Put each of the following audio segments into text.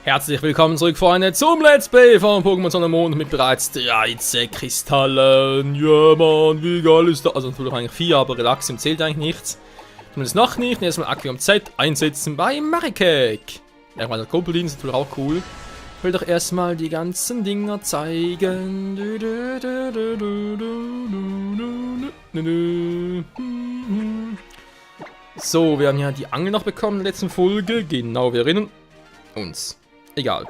Herzlich willkommen zurück, Freunde, zum Let's Play von Pokémon Sonne und Mond mit bereits 13 Kristallen. Ja, Mann, wie geil ist das? Also natürlich eigentlich 4, aber Relaxium zählt eigentlich nichts. Zumindest noch nicht. Erstmal Acquium Z einsetzen bei Marikek. Ja, der Goblin ist natürlich auch cool. Ich will doch erstmal die ganzen Dinger zeigen. So, wir haben ja die Angel noch bekommen in der letzten Folge. Genau, wir erinnern uns. Egal.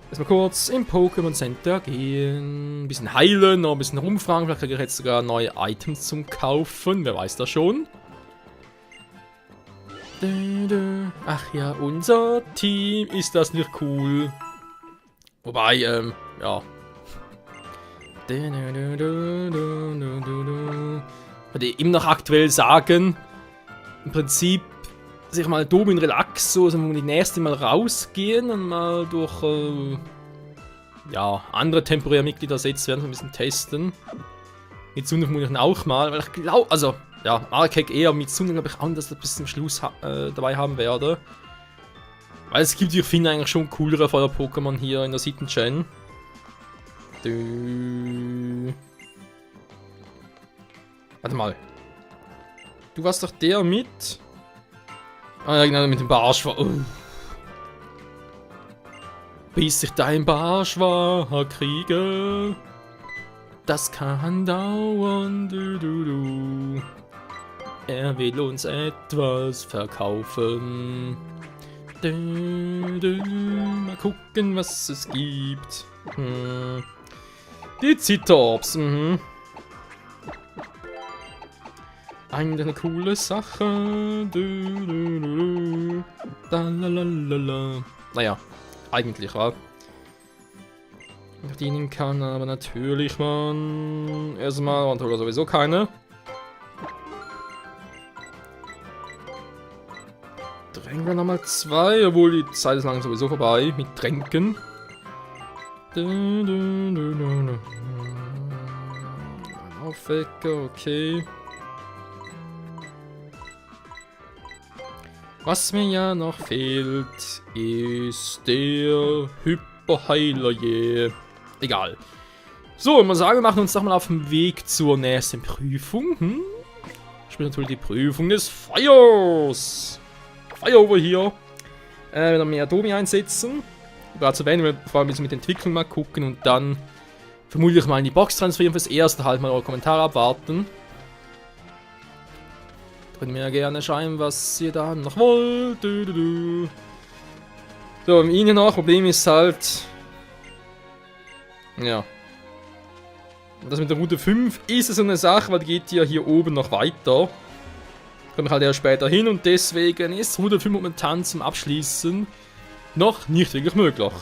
Erstmal kurz im Pokémon Center gehen. Ein bisschen heilen, noch ein bisschen rumfragen. Vielleicht kriege ich jetzt sogar neue Items zum Kaufen. Wer weiß das schon. Ach ja, unser Team. Ist das nicht cool? Wobei, ja. Ich würde immer noch aktuell sagen, im Prinzip sich mal dumm in Relax, so, also die nächste Mal rausgehen und mal durch, ja, andere temporäre Mitglieder ersetzt werden, so ein bisschen testen. Mit Sunde vermutlich auch mal, weil ich glaube, also, ja, Marikek eher, mit Sunde glaube ich auch, dass ich das bis zum Schluss dabei haben werde. Weil es gibt, ich finde eigentlich schon coolere Feuer-Pokémon hier in der 7. Gen. Warte mal. Du warst doch der mit... Ah ja, genau, mit dem Barschwa. Bis ich dein Barschwa kriege. Das kann dauern, Er will uns etwas verkaufen. Mal gucken, was es gibt. Die Zitterps, Eigentlich eine coole Sache. Naja, eigentlich, wa? Verdienen kann, aber natürlich, man. Erstmal, und oder sowieso keine. Drängen wir nochmal 2, obwohl die Zeit ist langsam sowieso vorbei mit Tränken. Aufwecker, okay. Was mir ja noch fehlt, ist der Hyperheiler, yeah. Egal. So, ich muss sagen, wir machen uns doch mal auf den Weg zur nächsten Prüfung. Ich spiele natürlich die Prüfung des Feuers. Feuer over hier. Wieder mehr Domi einsetzen. Gerade zu erwähnen, wir vor allem ein bisschen mit der Entwicklung mal gucken und dann vermutlich mal in die Box transferieren. Fürs Erste halt mal eure Kommentare abwarten. Könnt mir ja gerne schreiben, was ihr da noch wollt. So, im Ihnen noch. Problem ist halt... Ja. Das mit der Route 5 ist so eine Sache, weil die geht ja hier oben noch weiter. Komme ich halt eher später hin und deswegen ist Route 5 momentan zum Abschließen noch nicht wirklich möglich.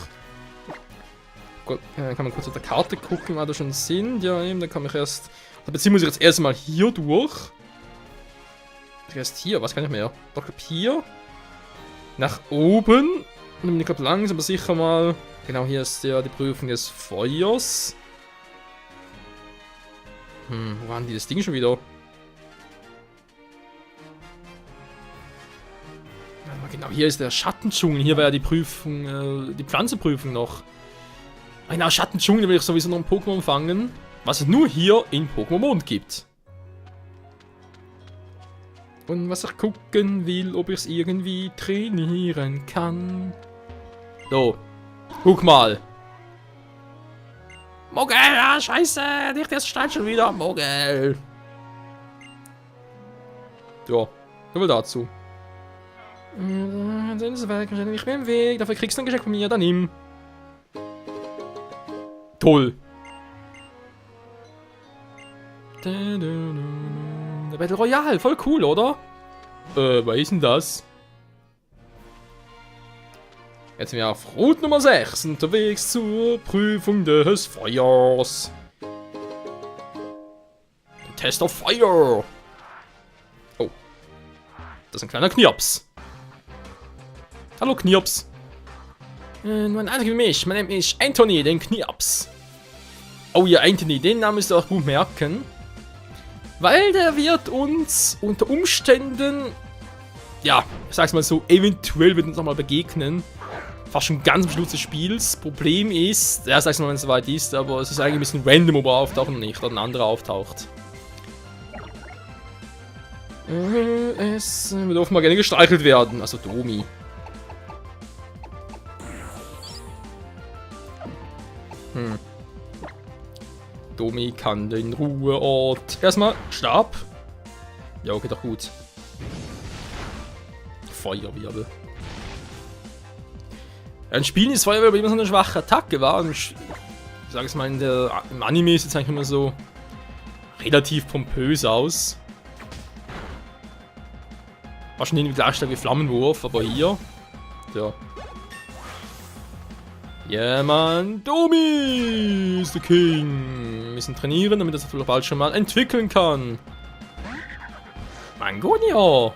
Gut, kann man kurz auf der Karte gucken, wo da schon sind. Ja, eben, dann kann ich erst... Beziehungsweise muss ich jetzt erstmal hier durch. Erst hier, was kann ich mehr? Doch, hier. Nach oben. Und ich glaube langsam aber sicher mal. Genau, hier ist ja die Prüfung des Feuers. Wo waren die das Ding schon wieder? Genau, hier ist der Schattendschungel. Hier wäre ja die Prüfung, die Pflanzenprüfung noch. Genau, Schattendschungel will ich sowieso noch ein Pokémon fangen. Was es nur hier in Pokémon Mond gibt. Und was ich gucken will, ob ich es irgendwie trainieren kann. So. Guck mal. Mogel, ah, scheiße. Nicht erst Stein schon wieder. Mogel. Ja. Nur dazu. Dann ist es weg. Ich bin im Weg. Dafür kriegst du ein Geschenk von mir. Dann nimm. Toll. Der Battle Royale, voll cool, oder? Was ist denn das? Jetzt sind wir auf Route Nummer 6 unterwegs zur Prüfung des Feuers. Der Test of Fire. Oh. Das ist ein kleiner Knirps. Hallo Knirps. Nur ein anderer wie mich. Mein Name ist Anthony, den Knirps. Oh ja, Anthony, den Namen müsst ihr auch gut merken. Weil der wird uns unter Umständen, ja, ich sag's mal so, eventuell wird uns nochmal begegnen. Fast schon ganz am Schluss des Spiels. Problem ist, ja, sag's mal, wenn es soweit ist, aber es ist eigentlich ein bisschen random, ob er auftaucht oder nicht, oder ein anderer auftaucht. Wir dürfen mal gerne gestreichelt werden, also Domi. Domi kann den Ruheort. Erstmal Stab. Ja, geht doch gut. Feuerwirbel. Ein Spiel ist Feuerwirbel immer so eine schwache Attacke, war. Ich sage es mal, im Anime sieht es eigentlich immer so relativ pompös aus. Wahrscheinlich gleich stark wie Flammenwurf, aber hier. Ja. Yeah, man. Domi ist der King. Wir müssen trainieren, damit er das bald schon mal entwickeln kann. Mangonia.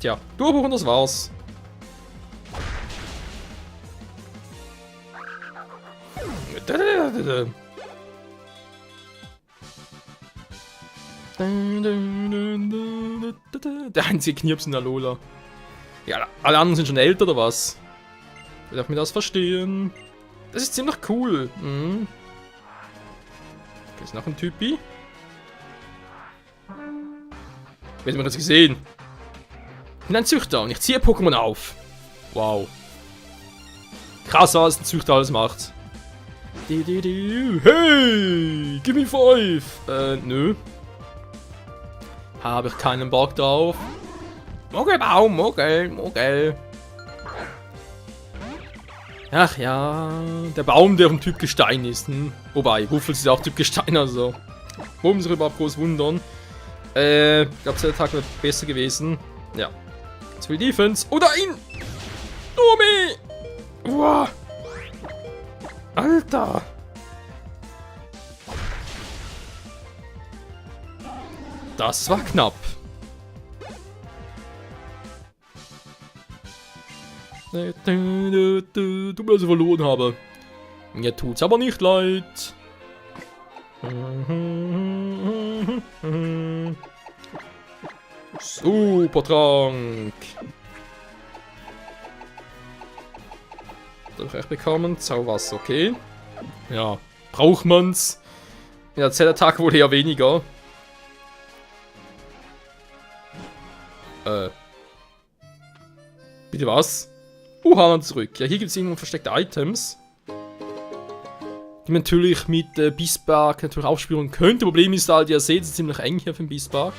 Tja, Durchbruch und das war's. Der einzige Knirps in der Lola. Ja, alle anderen sind schon älter oder was? Wie darf mir das verstehen? Das ist ziemlich cool. Mhm. Okay, ist noch ein Typi. Wer hat mir das gesehen? Ich bin ein Züchter und ich ziehe Pokémon auf. Wow. Krass, was ein Züchter alles macht. Hey, give me 5. Nö. Habe ich keinen Bock drauf. Mogelbaum, Mogel. Ach ja, der Baum, der vom Typ Gestein ist. Wobei, Wuffels ist auch Typ Gestein, also. Warum sich überhaupt groß wundern? Ich glaube, der Tag wäre besser gewesen. Ja. Zu viel Defense. Oder ihn! Domi! Uah. Alter! Das war knapp. Tut mir, dass ich verloren habe. Mir tut's aber nicht leid. Supertrank. Das hab ich echt bekommen. Zauberwasser, okay. Ja, braucht man's. In der Z-Attacke wohl eher weniger. Bitte was? Uhan zurück. Ja, hier gibt es irgendwo versteckte Items. Die man natürlich mit Bisbark natürlich aufspüren könnte. Problem ist halt, ihr seht, es ist ziemlich eng hier für den Bisbark.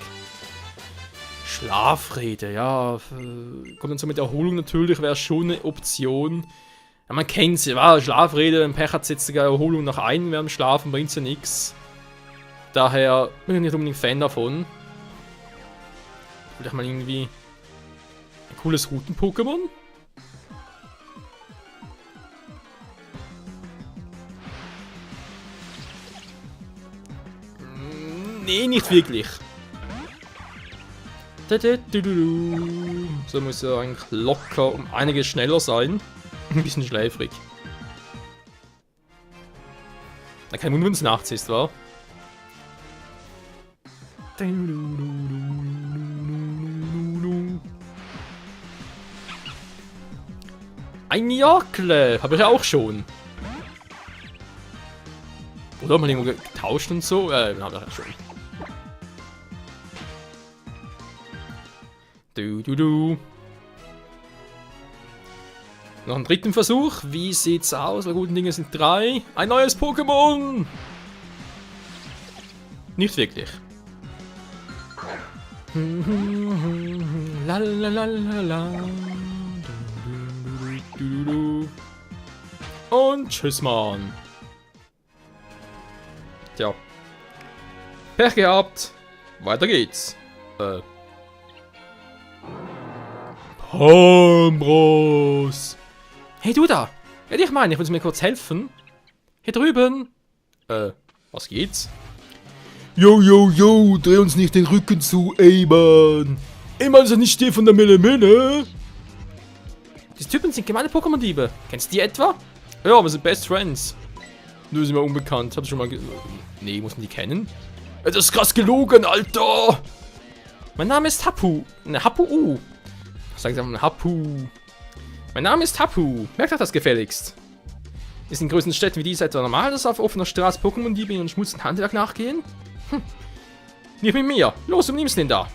Schlafrede, ja. Kommt dann so mit Erholung natürlich, wäre schon eine Option. Ja, man kennt sie, ja, Schlafrede, ein Pech hat setzt sogar Erholung nach ein, während dem Schlafen bringt ja nichts. Daher bin ich nicht unbedingt Fan davon. Vielleicht mal irgendwie ein cooles Routen-Pokémon. Nee, nicht wirklich. So muss er eigentlich locker um einiges schneller sein. Ein bisschen schläfrig. Na, kein Wunder, wenn es nachts ist, wa? Ein Jakle! Habe ich auch schon. Oder haben wir irgendwo getauscht und so? Habe ich ja schon. Noch einen dritten Versuch. Wie sieht's aus? Bei guten Dingen sind 3. Ein neues Pokémon! Nicht wirklich. Und tschüss, Mann. Tja. Pech gehabt. Weiter geht's. Palmbros. Hey, du da. Ja, ich meine, ich will mir kurz helfen. Hier drüben. Was geht's? Yo, dreh uns nicht den Rücken zu, ey, Mann. Ey, Mann, ist das nicht der von der Mille? Diese Typen sind gemeine Pokémon-Diebe. Kennst du die etwa? Ja, wir sind Best Friends. Nur sind wir unbekannt. Hab ich schon mal nee, muss man die kennen? Das ist krass gelogen, Alter. Mein Name ist Hapu. Ne, Hapu. Sagen Sie mal Hapu. Mein Name ist Tapu. Merkt euch das gefälligst. Ist in größeren Städten wie dieser etwa normal, dass auf offener Straße Pokémon-Diebe ihren schmutzigen Handwerk nachgehen? Nicht mit mir. Los, du nimmst den da.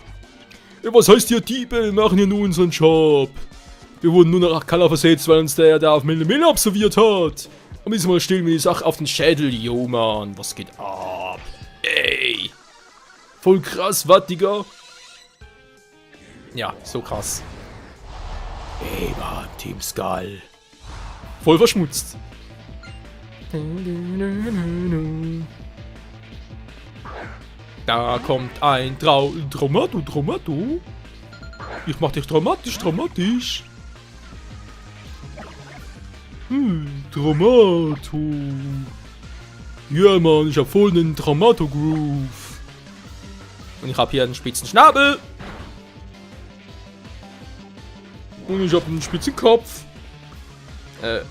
Was heißt hier Diebe? Machen hier nur unseren Job. Wir wurden nur nach Kala versetzt, weil uns der da auf Mille absolviert hat. Und diesmal stellen wir die Sache auf den Schädel. Jo, Mann, was geht ab? Ey. Voll krass, was, Digga? Ja, so krass. Ey, Mann, Team Skull. Voll verschmutzt. Da kommt ein Traumato. Ich mach dich dramatisch. Traumato. Ja, Mann, ich hab voll einen Traumato-Groove. Und ich hab hier einen spitzen Schnabel. Und ich hab einen spitzen Kopf.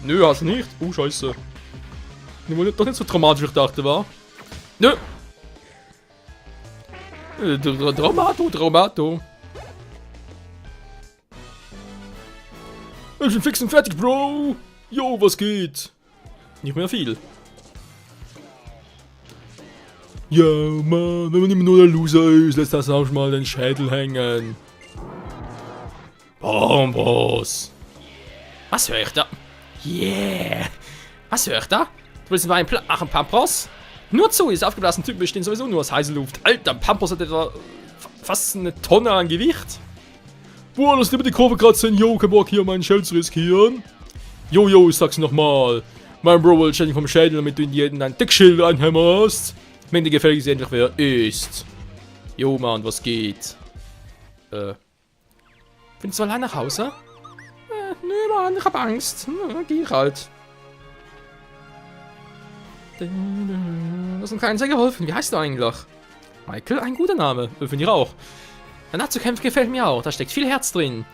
Nö, hast du nicht. Oh, scheiße. Doch nicht so dramatisch, wie ich dachte, war. Nö. Traumato. Ich bin fix und fertig, Bro. Jo, was geht? Nicht mehr viel. Ja, Mann, wenn man immer nur der Loser ist, lässt das auch mal den Schädel hängen. Bombos. Was höre ich da? Yeah. Was höre ich da? Du willst mal ein Pampers? Nur zu, ist aufgeblasen Typen bestehen sowieso nur aus heißer Luft. Alter, Pampers hat etwa fast eine Tonne an Gewicht. Boah, lass lieber die Kurve kratzen. Jo, kein Bock hier meinen Shell zu riskieren. Jo, ich sag's nochmal. Mein Bro will ständig vom Schädel, damit du in jeden dein Dickschild einhämmerst. Wenn dir gefällig ist, endlich wer ist. Jo, Mann, was geht? Findest du allein nach Hause? Nö, Mann, ich hab Angst. Geh ich halt. Das ist uns keinen sehr geholfen. Wie heißt du eigentlich? Michael, ein guter Name. Finde ich auch. Ein Natsukampf gefällt mir auch. Da steckt viel Herz drin.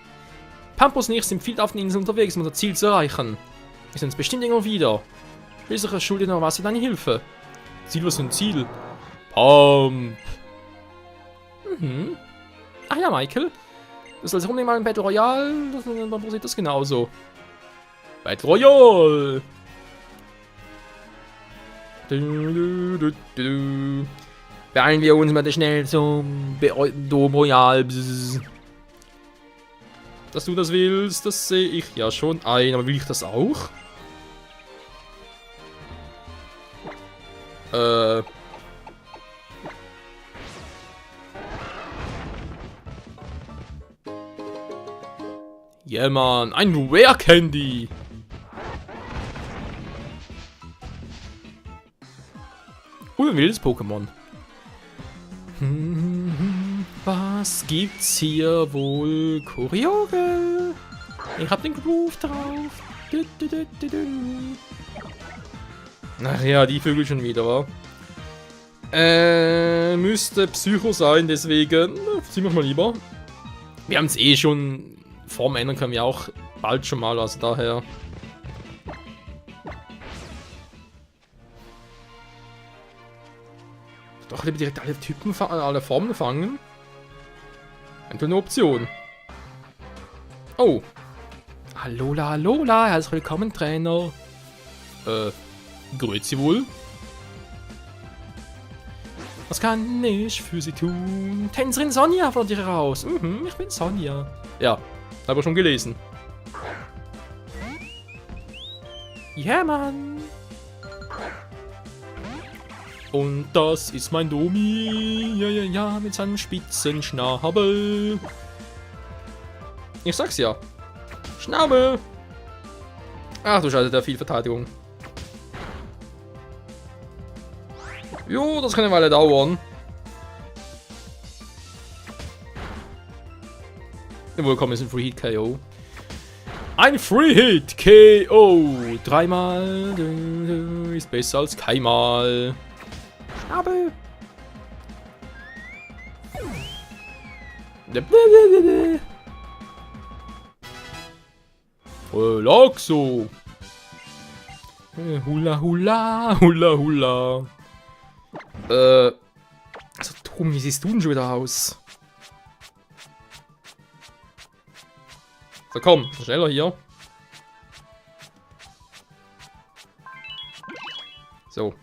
Pampus und ich sind viel auf den Inseln unterwegs, um unser Ziel zu erreichen. Wir sehen uns bestimmt immer wieder. Schließlich schuldet noch was für deine Hilfe. Ziel, was für ein Ziel? Pump. Ach ja, Michael. Du sollst rumnehmen mal ein Battle Royale. Dann passiert das genauso. Battle Royale. Beeilen wir uns mal schnell zum Dom Royal. Dass du das willst, das sehe ich ja schon ein. Aber will ich das auch? Ja, Mann, ein Rare Candy. Ein wildes Pokémon. Was gibt's hier wohl? Kyogel. Ich hab den Groove drauf. Ach ja, die Vögel schon wieder, wa? Müsste Psycho sein, deswegen ziehen wir mal lieber. Wir haben es eh schon. Form ändern können wir auch bald schon mal, also daher. Doch lieber direkt alle Typen, alle Formen fangen. Eventuell eine Option. Oh. Alola, herzlich willkommen, Trainer. Grüezi wohl. Was kann ich für Sie tun? Tänzerin Sonja fordert ihr raus. Ich bin Sonja. Ja, habe ich schon gelesen. Ja, Mann. Und das ist mein Domi. Ja, mit seinem spitzen Schnabel. Ich sag's ja. Schnabel. Ach du Scheiße, der viel Verteidigung. Jo, das kann eine Weile dauern. Jawohl, komm, ist ein Free Hit KO. Ein Free Hit KO. Dreimal ist besser als keinmal. Schnabel. Laxo. Hula. Also Tom, wie siehst du denn schon wieder aus? So, komm, schneller hier. So.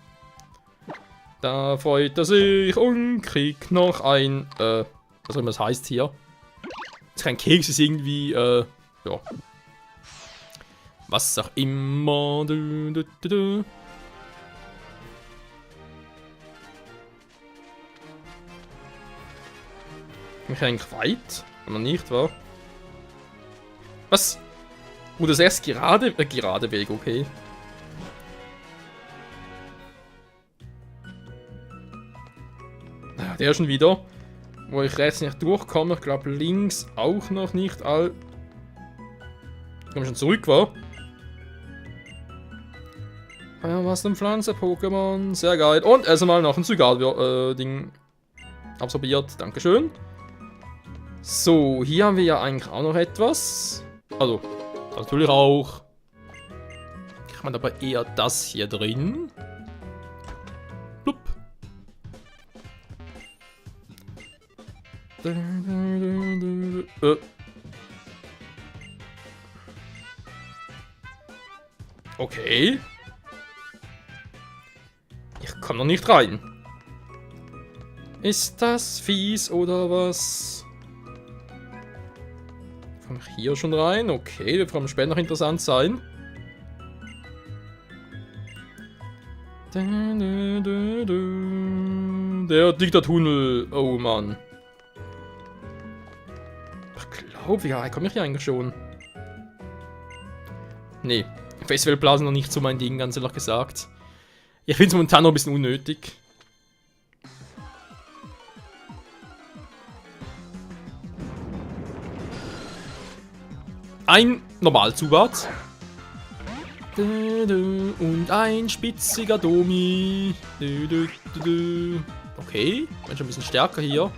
Da freut er sich und kriegt noch ein, was auch immer das heißt hier. Das ist kein Keks, ist irgendwie, ja. Was auch immer. Du, du, du, du. Bin ich eigentlich weit? Oder nicht, wa? Was? Oh, das erst gerade Weg, okay. Ah, der schon wieder. Wo ich rechts nicht durchkomme. Ich glaube links auch noch nicht all. Ich komme schon zurück, wa? Ja, was denn Pflanze-Pokémon? Sehr geil. Und erstmal noch ein Zygarde-Ding absorbiert. Dankeschön. So, hier haben wir ja eigentlich auch noch etwas. Also, natürlich auch. Kriegt man aber eher das hier drin. Blub. Okay. Ich komme noch nicht rein. Ist das fies oder was? Komme ich hier schon rein? Okay, wird vor allem später noch interessant sein. Der Diktaturtunnel. Oh Mann. Ich glaube, ja, komme ich hier eigentlich schon. Nee, Festivalblasen noch nicht so mein Ding, ganz ehrlich gesagt. Ich finde es momentan noch ein bisschen unnötig. Ein Normalzubat. Und ein spitziger Domi. Okay, bin schon ein bisschen stärker hier.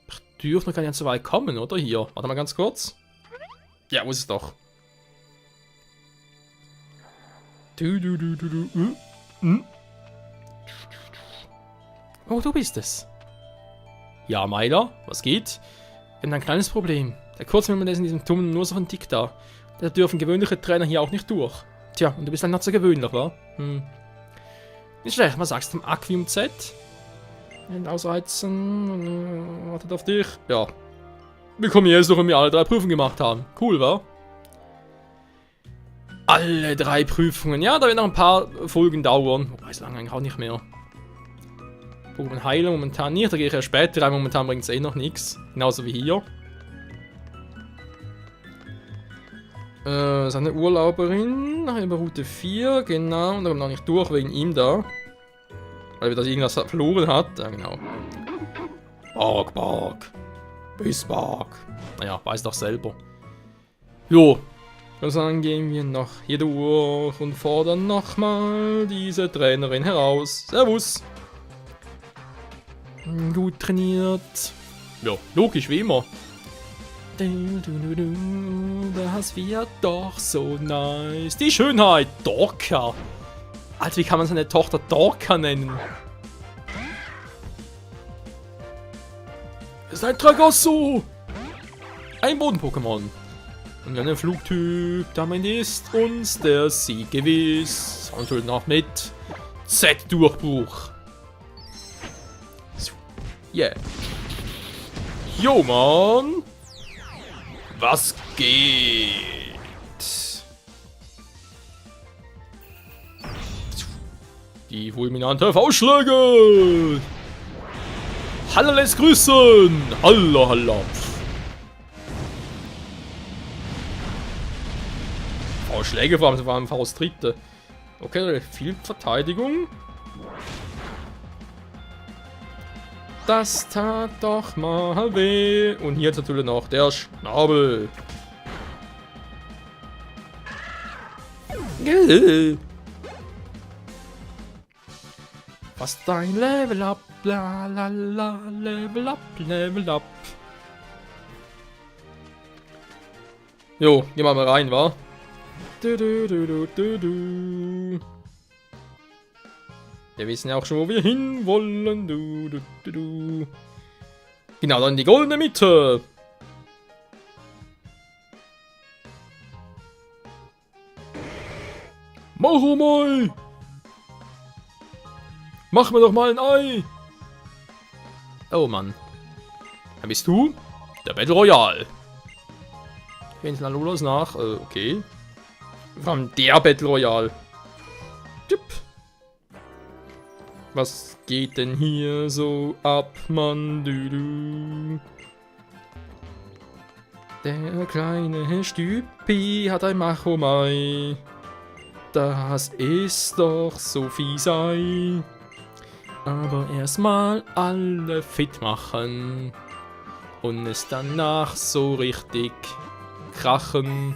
Ich dürfte noch gar nicht so weit kommen, oder? Hier, warte mal ganz kurz. Ja, muss es doch. Oh, du bist es. Ja, Meiler, was geht? Wir haben ein kleines Problem. Der Kurzfilm ist in diesem Tunnel nur so von dick da. Da dürfen gewöhnliche Trainer hier auch nicht durch. Tja, und du bist dann nicht so gewöhnlich, wa? Nicht schlecht, was sagst du zum Aquium Z? Ausreizen, wartet auf dich. Ja. Wir kommen jetzt noch, wenn wir alle 3 Prüfungen gemacht haben. Cool, wa? Alle 3 Prüfungen. Ja, da werden noch ein paar Folgen dauern. Wobei, so lange eigentlich auch nicht mehr. Pokémon heilen momentan nicht, da gehe ich ja später rein, momentan bringt es eh noch nichts. Genauso wie hier. Seine Urlauberin, nach über Route 4, genau, und da kommt noch nicht durch wegen ihm da. Weil er da irgendwas verloren hat, ja genau. Bark. Bissbark. Naja, weiß doch selber. Jo, dann gehen wir noch hier durch und fordern nochmal diese Trainerin heraus. Servus. Gut trainiert. Ja, logisch, wie immer. Das wird doch so nice. Die Schönheit, Dorka. Alter, wie kann man seine Tochter Dorka nennen? Es ist ein Tragosso. Ein Boden-Pokémon. Und ein Flugtyp, damit ist uns der Sieg gewiss. Und noch mit Z-Durchbruch. Yeah. Jo, Mann. Was geht? Die fulminante V-Schläge. Hallo, lässt grüßen. Hallo. V-Schläge vor allem Faust dritte. Okay, viel Verteidigung. Das tat doch mal weh. Und hier natürlich noch der Schnabel. Was dein Level up, la la la, Level up. Jo, gehen wir mal rein, wa? Wir wissen ja auch schon, wo wir hinwollen. Genau, dann die goldene Mitte. Mahomai! Mach mir doch mal ein Ei! Oh Mann. Wer bist du? Der Battle Royale. Gehen Sie Lolos nach. Okay. Von der Battle Royale. Tipp. Was geht denn hier so ab, Mann? Du? Der kleine Stüppi hat ein Mahomai. Das ist doch so fies Ei. Aber erstmal alle fit machen. Und es danach so richtig krachen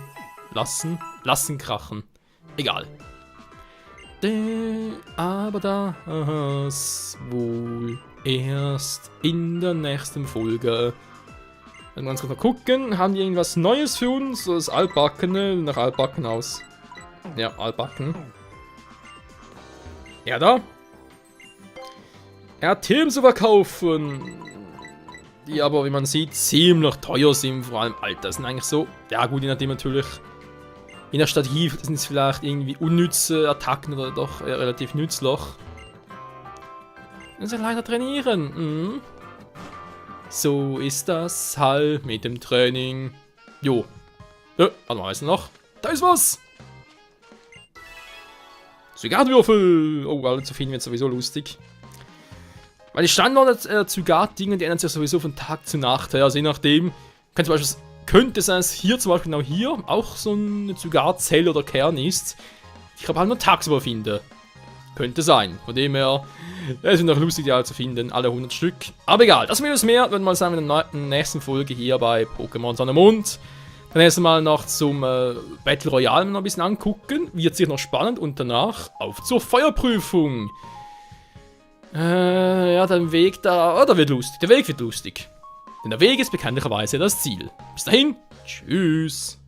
lassen. Lassen krachen. Egal. Aber das wohl erst in der nächsten Folge. Wenn wir uns mal gucken, haben die irgendwas Neues für uns? Das Altbackene, nach Altbacken aus. Ja, Altbacken. Ja, da. Er hat Themen zu verkaufen. Die aber, wie man sieht, ziemlich teuer sind, vor allem Alter. Das sind eigentlich so, ja gut, je nachdem natürlich. In der Strategie sind es vielleicht irgendwie unnütze Attacken oder doch relativ nützlich. Müssen leider trainieren. So ist das halt mit dem Training. Jo. Ja, warte mal, was ist noch? Da ist was! Zygatwürfel! Oh, alle zu finden wird sowieso lustig. Weil die Standard-Zygat-Dinge, die ändern sich sowieso von Tag zu Nacht. Also je nachdem, könnte es sein, dass hier zum Beispiel genau hier auch so eine Zygat-Zelle oder Kern ist. Ich glaube halt nur tagsüber finde. Könnte sein. Von dem her, es ist noch lustig, die alle zu finden, alle 100 Stück. Aber egal, das Videos mehr, würden wir mal sagen, in der nächsten Folge hier bei Pokémon Sonne und Mond. Dann erstmal noch zum Battle Royale noch ein bisschen angucken. Wird sich noch spannend und danach auf zur Feuerprüfung. Ja, der Weg da wird lustig. Der Weg wird lustig. Denn der Weg ist bekanntlicherweise das Ziel. Bis dahin, tschüss.